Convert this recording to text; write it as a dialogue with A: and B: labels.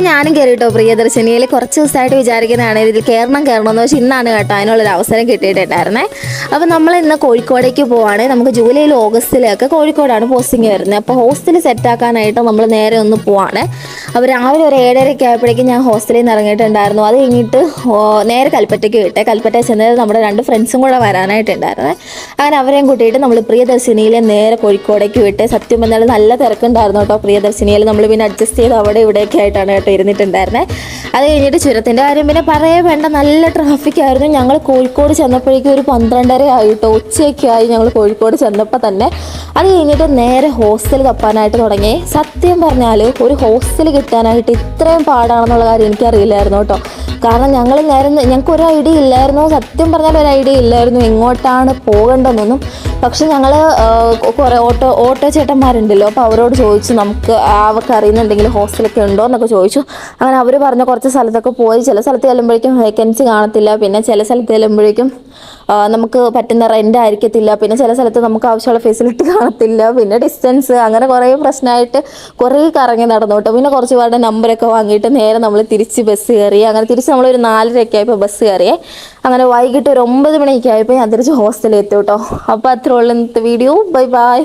A: ഞാനും കയറി കേട്ടോ പ്രിയദർശിനിയിൽ. കുറച്ച് ദിവസമായിട്ട് വിചാരിക്കുന്നതാണ് ഇതിൽ കയറണമെന്ന്. പക്ഷേ ഇന്നാണ് കേട്ടോ അതിനുള്ളൊരു അവസരം കിട്ടിയിട്ടുണ്ടായിരുന്നേ. അപ്പോൾ നമ്മൾ ഇന്ന് കോഴിക്കോടേക്ക് പോവാണ്. നമുക്ക് ജൂലൈയിൽ ഓഗസ്റ്റിലൊക്കെ കോഴിക്കോടാണ് പോസ്റ്റിംഗ് വരുന്നത്. അപ്പോൾ ഹോസ്റ്റൽ സെറ്റാക്കാനായിട്ട് നമ്മൾ നേരെ ഒന്ന് പോവാണ്. അപ്പോൾ രാവിലെ ഒരു 7:30 ആയപ്പോഴേക്കും ഞാൻ ഹോസ്റ്റലിൽ നിന്ന് ഇറങ്ങിയിട്ടുണ്ടായിരുന്നു. അത് കഴിഞ്ഞിട്ട് നേരെ കൽപ്പറ്റയ്ക്ക് വിട്ടേ. കൽപ്പറ്റ ചെന്നത് നമ്മുടെ 2 ഫ്രണ്ട്സും കൂടെ വരാനായിട്ടുണ്ടായിരുന്നേ. അങ്ങനെ അവരെയും കൂട്ടിയിട്ട് നമ്മൾ പ്രിയദർശിനിയിൽ നേരെ കോഴിക്കോടേക്ക് വിട്ടേ. സത്യം പറഞ്ഞാൽ നല്ല തിരക്കുണ്ടായിരുന്നു കേട്ടോ പ്രിയദർശിനിയിൽ. നമ്മൾ പിന്നെ അഡ്ജസ്റ്റ് ചെയ്ത് അവിടെ ഇവിടെയൊക്കെ ആയിട്ടാണ് കേട്ടോ ഇരുന്നിട്ടുണ്ടായിരുന്നത്. അത് കഴിഞ്ഞിട്ട് ചുരത്തിൻ്റെ കാര്യം പിന്നെ പറയേ വേണ്ട, നല്ല ട്രാഫിക്കായിരുന്നു. ഞങ്ങൾ കോഴിക്കോട് ചെന്നപ്പോഴേക്കും ഒരു 12:30 ആയിട്ടോ, ഉച്ചയൊക്കെ ആയി ഞങ്ങൾ കോഴിക്കോട് ചെന്നപ്പോൾ തന്നെ. അത് കഴിഞ്ഞിട്ട് നേരെ ഹോസ്റ്റൽ തപ്പാനായിട്ട് തുടങ്ങി. സത്യം പറഞ്ഞാൽ ഒരു ഹോസ്റ്റൽ കിട്ടാനായിട്ട് ഇത്രയും പാടാണെന്നുള്ള കാര്യം എനിക്കറിയില്ലായിരുന്നു കേട്ടോ. കാരണം ഞങ്ങൾക്ക് ഒരു ഐഡിയ ഇല്ലായിരുന്നു. സത്യം പറഞ്ഞാൽ ഒരു ഐഡിയ ഇല്ലായിരുന്നു എങ്ങോട്ടാണ് പോകേണ്ടതെന്നൊന്നും. പക്ഷെ ഞങ്ങൾ കുറേ ഓട്ടോ ചേട്ടന്മാരുണ്ടല്ലോ, അപ്പോൾ അവരോട് ചോദിച്ചു നമുക്ക് അവർക്ക് അറിയുന്നുണ്ടെങ്കിൽ ഹോസ്റ്റലൊക്കെ ഉണ്ടോ എന്നൊക്കെ ചോദിച്ചു. അങ്ങനെ അവർ പറഞ്ഞ കുറച്ച് സ്ഥലത്തൊക്കെ പോയി. ചില സ്ഥലത്ത് ചെല്ലുമ്പോഴേക്കും വേക്കൻസി കാണത്തില്ല, പിന്നെ ചില സ്ഥലത്ത് ചെല്ലുമ്പോഴേക്കും നമുക്ക് പറ്റുന്ന റെൻ്റ് ആയിരിക്കത്തില്ല, പിന്നെ ചില സ്ഥലത്ത് നമുക്ക് ആവശ്യമുള്ള ഫെസിലിറ്റി കാണത്തില്ല, പിന്നെ ഡിസ്റ്റൻസ്, അങ്ങനെ കുറേ പ്രശ്നമായിട്ട് കുറേ കറങ്ങി നടന്നു കേട്ടോ. പിന്നെ കുറച്ച് പേരുടെ നമ്പറൊക്കെ വാങ്ങിയിട്ട് നേരെ നമ്മൾ തിരിച്ച് ബസ് കയറി. അങ്ങനെ തിരിച്ച് നമ്മളൊരു 4:30 ആയപ്പോൾ ബസ് കയറിയേ. അങ്ങനെ വൈകിട്ട് ഒരു 9 മണിയൊക്കെ ആയപ്പോൾ ഞാൻ തിരിച്ച് ഹോസ്റ്റലിൽ എത്തി കേട്ടോ. അപ്പോൾ അത്രേ ഉള്ളൂ ഇന്നത്തെ വീഡിയോ. Bye bye.